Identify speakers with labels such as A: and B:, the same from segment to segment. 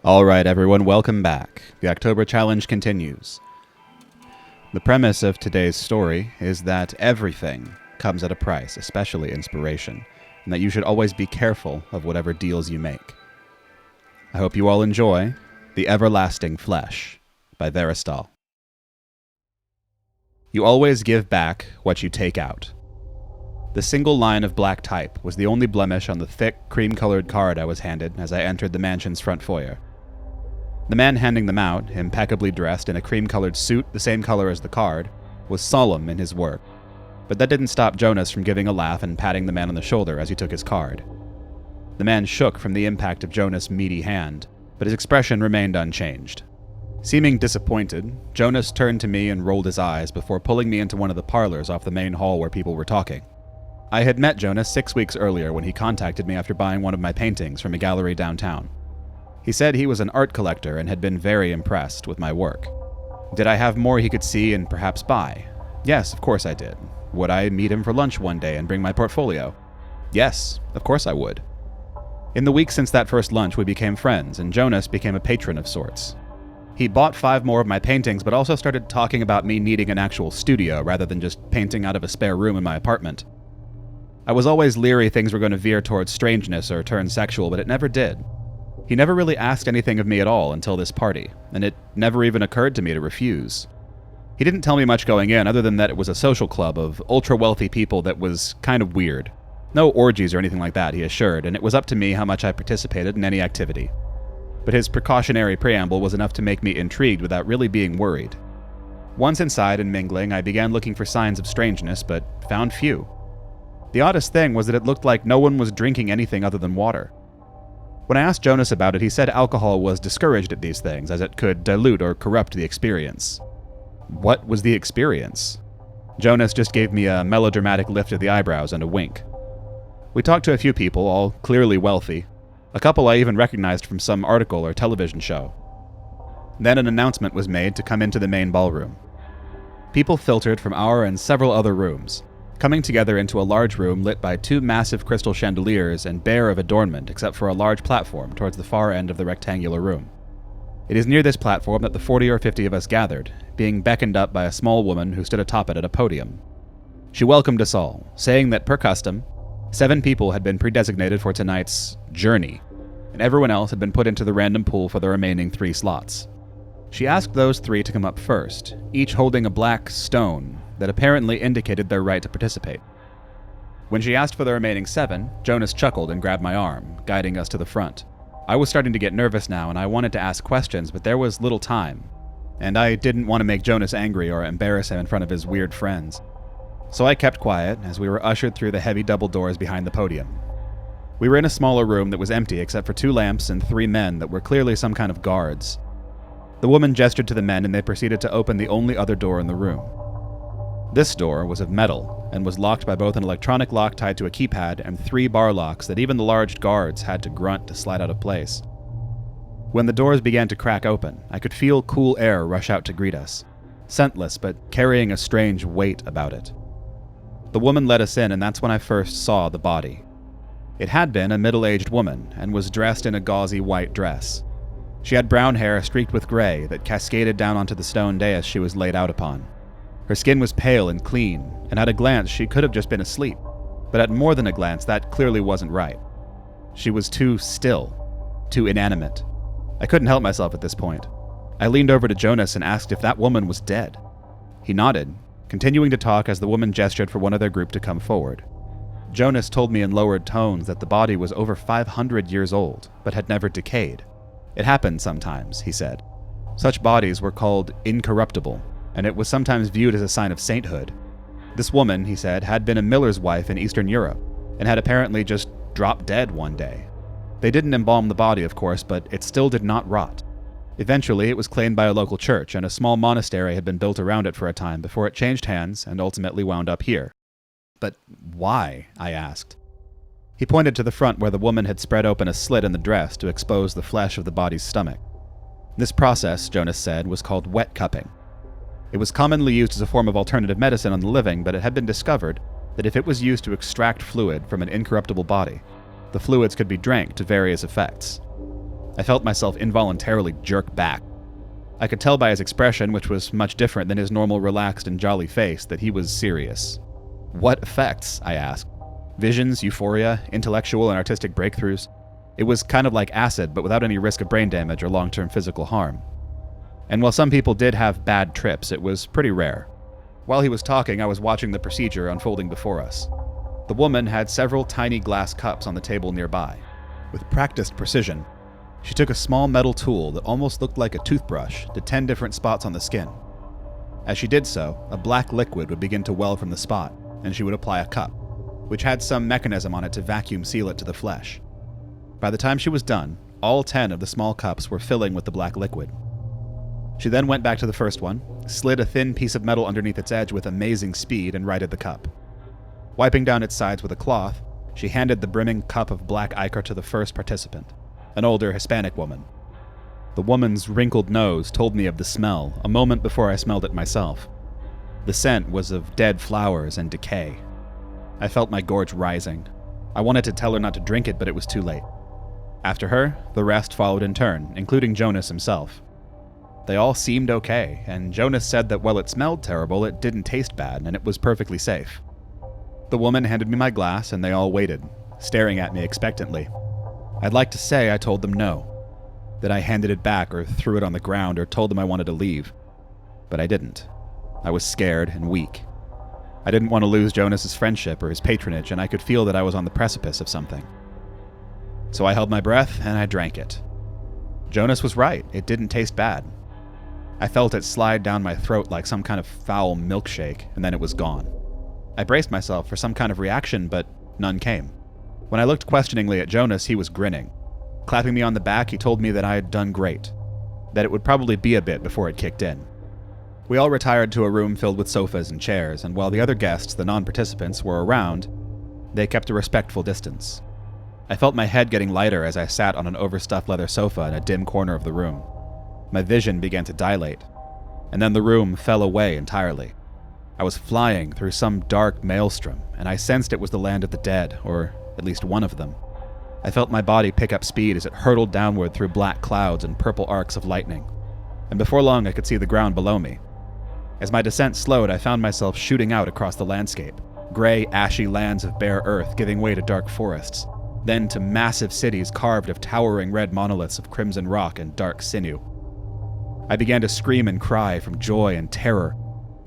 A: Alright everyone, welcome back. The October Challenge continues. The premise of today's story is that everything comes at a price, especially inspiration, and that you should always be careful of whatever deals you make. I hope you all enjoy The Everlasting Flesh by Verastahl. You always give back what you take out. The single line of black type was the only blemish on the thick, cream-colored card I was handed as I entered the mansion's front foyer. The man handing them out, impeccably dressed in a cream-colored suit the same color as the card, was solemn in his work. But that didn't stop Jonas from giving a laugh and patting the man on the shoulder as he took his card. The man shook from the impact of Jonas' meaty hand, but his expression remained unchanged. Seeming disappointed, Jonas turned to me and rolled his eyes before pulling me into one of the parlors off the main hall where people were talking. I had met Jonas 6 weeks earlier when he contacted me after buying one of my paintings from a gallery downtown. He said he was an art collector and had been very impressed with my work. Did I have more he could see and perhaps buy? Yes, of course I did. Would I meet him for lunch one day and bring my portfolio? Yes, of course I would. In the weeks since that first lunch, we became friends, and Jonas became a patron of sorts. He bought 5 more of my paintings, but also started talking about me needing an actual studio rather than just painting out of a spare room in my apartment. I was always leery things were going to veer towards strangeness or turn sexual, but it never did. He never really asked anything of me at all until this party, and it never even occurred to me to refuse. He didn't tell me much going in other than that it was a social club of ultra-wealthy people that was kind of weird. No orgies or anything like that, he assured, and it was up to me how much I participated in any activity. But his precautionary preamble was enough to make me intrigued without really being worried. Once inside and mingling, I began looking for signs of strangeness, but found few. The oddest thing was that it looked like no one was drinking anything other than water. When I asked Jonas about it, he said alcohol was discouraged at these things, as it could dilute or corrupt the experience. What was the experience? Jonas just gave me a melodramatic lift of the eyebrows and a wink. We talked to a few people, all clearly wealthy. A couple I even recognized from some article or television show. Then an announcement was made to come into the main ballroom. People filtered from our and several other rooms, coming together into a large room lit by 2 massive crystal chandeliers and bare of adornment except for a large platform towards the far end of the rectangular room. It is near this platform that the 40 or 50 of us gathered, being beckoned up by a small woman who stood atop it at a podium. She welcomed us all, saying that per custom, 7 people had been predesignated for tonight's journey, and everyone else had been put into the random pool for the remaining 3 slots. She asked those 3 to come up first, each holding a black stone that apparently indicated their right to participate. When she asked for the remaining 7, Jonas chuckled and grabbed my arm, guiding us to the front. I was starting to get nervous now, and I wanted to ask questions, but there was little time, and I didn't want to make Jonas angry or embarrass him in front of his weird friends. So I kept quiet as we were ushered through the heavy double doors behind the podium. We were in a smaller room that was empty except for 2 lamps and 3 men that were clearly some kind of guards. The woman gestured to the men, and they proceeded to open the only other door in the room. This door was of metal, and was locked by both an electronic lock tied to a keypad and 3 bar locks that even the large guards had to grunt to slide out of place. When the doors began to crack open, I could feel cool air rush out to greet us, scentless but carrying a strange weight about it. The woman let us in, and that's when I first saw the body. It had been a middle-aged woman, and was dressed in a gauzy white dress. She had brown hair streaked with gray that cascaded down onto the stone dais she was laid out upon. Her skin was pale and clean, and at a glance she could have just been asleep, but at more than a glance that clearly wasn't right. She was too still, too inanimate. I couldn't help myself at this point. I leaned over to Jonas and asked if that woman was dead. He nodded, continuing to talk as the woman gestured for one of their group to come forward. Jonas told me in lowered tones that the body was over 500 years old, but had never decayed. It happened sometimes, he said. Such bodies were called incorruptible, and it was sometimes viewed as a sign of sainthood. This woman, he said, had been a miller's wife in Eastern Europe, and had apparently just dropped dead one day. They didn't embalm the body, of course, but it still did not rot. Eventually, it was claimed by a local church, and a small monastery had been built around it for a time before it changed hands and ultimately wound up here. But why? I asked. He pointed to the front where the woman had spread open a slit in the dress to expose the flesh of the body's stomach. This process, Jonas said, was called wet cupping. It was commonly used as a form of alternative medicine on the living, but it had been discovered that if it was used to extract fluid from an incorruptible body, the fluids could be drank to various effects. I felt myself involuntarily jerk back. I could tell by his expression, which was much different than his normal relaxed and jolly face, that he was serious. What effects? I asked. Visions, euphoria, intellectual and artistic breakthroughs. It was kind of like acid, but without any risk of brain damage or long-term physical harm. And while some people did have bad trips, it was pretty rare. While he was talking, I was watching the procedure unfolding before us. The woman had several tiny glass cups on the table nearby. With practiced precision, she took a small metal tool that almost looked like a toothbrush to 10 different spots on the skin. As she did so, a black liquid would begin to well from the spot, and she would apply a cup, which had some mechanism on it to vacuum seal it to the flesh. By the time she was done, all 10 of the small cups were filling with the black liquid. She then went back to the first one, slid a thin piece of metal underneath its edge with amazing speed, and righted the cup. Wiping down its sides with a cloth, she handed the brimming cup of black ichor to the first participant, an older Hispanic woman. The woman's wrinkled nose told me of the smell a moment before I smelled it myself. The scent was of dead flowers and decay. I felt my gorge rising. I wanted to tell her not to drink it, but it was too late. After her, the rest followed in turn, including Jonas himself. They all seemed okay, and Jonas said that while it smelled terrible, it didn't taste bad, and it was perfectly safe. The woman handed me my glass, and they all waited, staring at me expectantly. I'd like to say I told them no, that I handed it back or threw it on the ground or told them I wanted to leave, but I didn't. I was scared and weak. I didn't want to lose Jonas's friendship or his patronage, and I could feel that I was on the precipice of something. So I held my breath, and I drank it. Jonas was right, it didn't taste bad. I felt it slide down my throat like some kind of foul milkshake, and then it was gone. I braced myself for some kind of reaction, but none came. When I looked questioningly at Jonas, he was grinning. Clapping me on the back, he told me that I had done great, that it would probably be a bit before it kicked in. We all retired to a room filled with sofas and chairs, and while the other guests, the non-participants, were around, they kept a respectful distance. I felt my head getting lighter as I sat on an overstuffed leather sofa in a dim corner of the room. My vision began to dilate, and then the room fell away entirely. I was flying through some dark maelstrom, and I sensed it was the land of the dead, or at least one of them. I felt my body pick up speed as it hurtled downward through black clouds and purple arcs of lightning, and before long I could see the ground below me. As my descent slowed, I found myself shooting out across the landscape, gray, ashy lands of bare earth giving way to dark forests, then to massive cities carved of towering red monoliths of crimson rock and dark sinew. I began to scream and cry from joy and terror,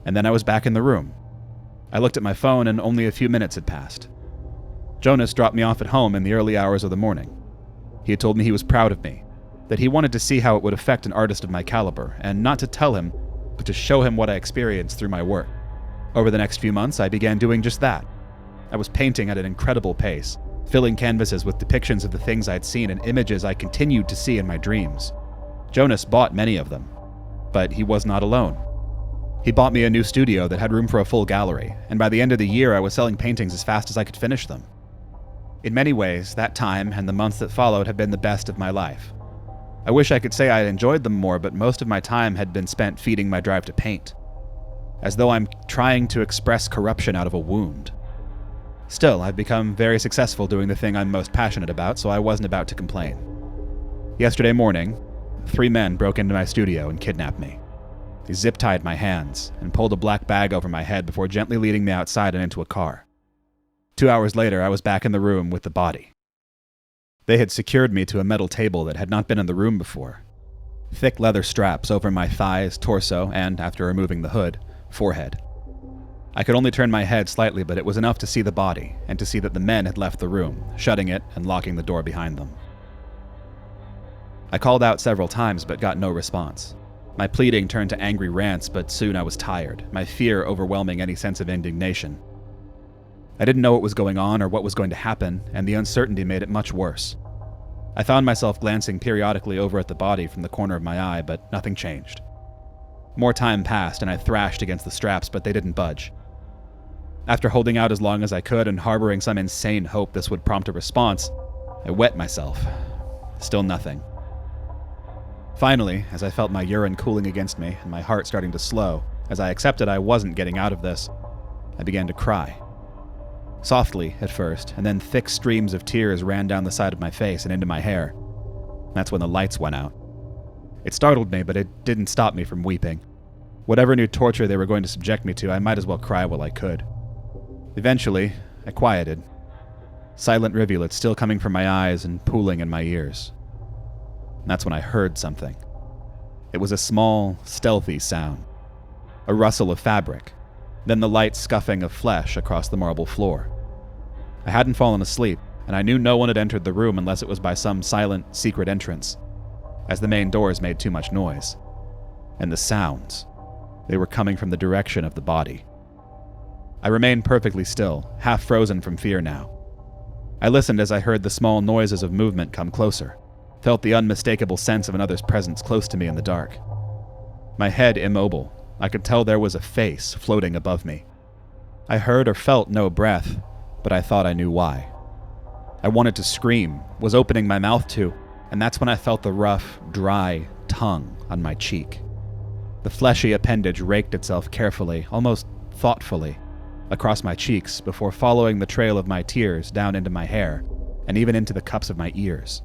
A: and then I was back in the room. I looked at my phone, and only a few minutes had passed. Jonas dropped me off at home in the early hours of the morning. He had told me he was proud of me, that he wanted to see how it would affect an artist of my caliber, and not to tell him, but to show him what I experienced through my work. Over the next few months, I began doing just that. I was painting at an incredible pace, filling canvases with depictions of the things I'd seen and images I continued to see in my dreams. Jonas bought many of them, but he was not alone. He bought me a new studio that had room for a full gallery, and by the end of the year I was selling paintings as fast as I could finish them. In many ways, that time and the months that followed have been the best of my life. I wish I could say I had enjoyed them more, but most of my time had been spent feeding my drive to paint, as though I'm trying to express corruption out of a wound. Still, I've become very successful doing the thing I'm most passionate about, so I wasn't about to complain. Yesterday morning, 3 men broke into my studio and kidnapped me. They zip-tied my hands and pulled a black bag over my head before gently leading me outside and into a car. 2 hours later, I was back in the room with the body. They had secured me to a metal table that had not been in the room before. Thick leather straps over my thighs, torso, and, after removing the hood, forehead. I could only turn my head slightly, but it was enough to see the body, and to see that the men had left the room, shutting it and locking the door behind them. I called out several times, but got no response. My pleading turned to angry rants, but soon I was tired, my fear overwhelming any sense of indignation. I didn't know what was going on or what was going to happen, and the uncertainty made it much worse. I found myself glancing periodically over at the body from the corner of my eye, but nothing changed. More time passed, and I thrashed against the straps, but they didn't budge. After holding out as long as I could and harboring some insane hope this would prompt a response, I wet myself. Still nothing. Finally, as I felt my urine cooling against me and my heart starting to slow, as I accepted I wasn't getting out of this, I began to cry. Softly at first, and then thick streams of tears ran down the side of my face and into my hair. That's when the lights went out. It startled me, but it didn't stop me from weeping. Whatever new torture they were going to subject me to, I might as well cry while I could. Eventually, I quieted. Silent rivulets still coming from my eyes and pooling in my ears. And that's when I heard something. It was a small, stealthy sound. A rustle of fabric, then the light scuffing of flesh across the marble floor. I hadn't fallen asleep, and I knew no one had entered the room unless it was by some silent, secret entrance, as the main doors made too much noise. And the sounds, they were coming from the direction of the body. I remained perfectly still, half frozen from fear now. I listened as I heard the small noises of movement come closer, felt the unmistakable sense of another's presence close to me in the dark. My head immobile, I could tell there was a face floating above me. I heard or felt no breath, but I thought I knew why. I wanted to scream, was opening my mouth to, and that's when I felt the rough, dry tongue on my cheek. The fleshy appendage raked itself carefully, almost thoughtfully, across my cheeks before following the trail of my tears down into my hair and even into the cups of my ears.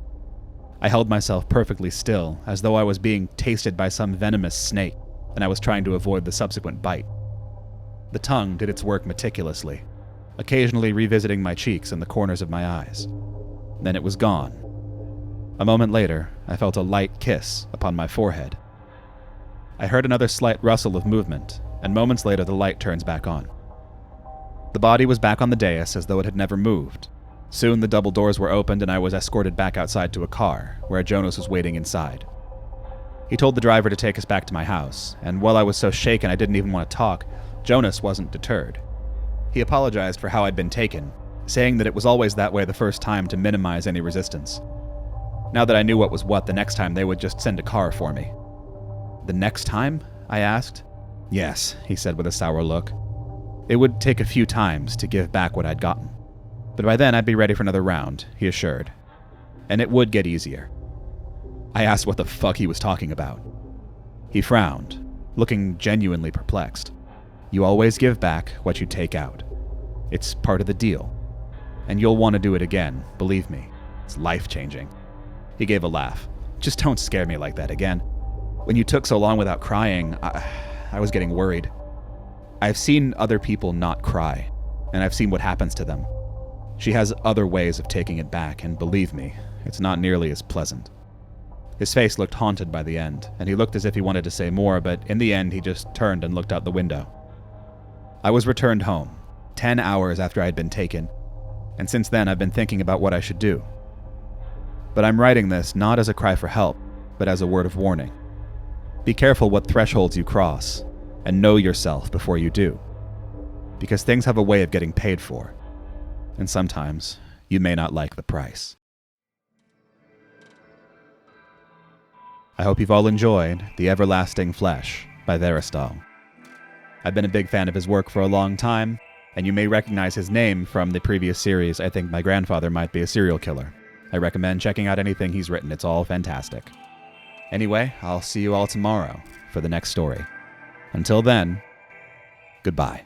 A: I held myself perfectly still, as though I was being tasted by some venomous snake, and I was trying to avoid the subsequent bite. The tongue did its work meticulously, occasionally revisiting my cheeks and the corners of my eyes. Then it was gone. A moment later, I felt a light kiss upon my forehead. I heard another slight rustle of movement, and moments later the light turns back on. The body was back on the dais as though it had never moved. Soon the double doors were opened and I was escorted back outside to a car, where Jonas was waiting inside. He told the driver to take us back to my house, and while I was so shaken I didn't even want to talk, Jonas wasn't deterred. He apologized for how I'd been taken, saying that it was always that way the first time to minimize any resistance. Now that I knew what was what, the next time they would just send a car for me. The next time? I asked. Yes, he said with a sour look. It would take a few times to give back what I'd gotten. But by then I'd be ready for another round, he assured. And it would get easier. I asked what the fuck he was talking about. He frowned, looking genuinely perplexed. You always give back what you take out. It's part of the deal. And you'll want to do it again, believe me. It's life-changing. He gave a laugh. Just don't scare me like that again. When you took so long without crying, I was getting worried. I've seen other people not cry, and I've seen what happens to them. She has other ways of taking it back, and believe me, it's not nearly as pleasant. His face looked haunted by the end, and he looked as if he wanted to say more, but in the end he just turned and looked out the window. I was returned home, 10 hours after I had been taken, and since then I've been thinking about what I should do. But I'm writing this not as a cry for help, but as a word of warning. Be careful what thresholds you cross, and know yourself before you do. Because things have a way of getting paid for, and sometimes you may not like the price. I hope you've all enjoyed The Everlasting Flesh by Verastahl. I've been a big fan of his work for a long time, and you may recognize his name from the previous series, I Think My Grandfather Might Be a Serial Killer. I recommend checking out anything he's written, it's all fantastic. Anyway, I'll see you all tomorrow for the next story. Until then, goodbye.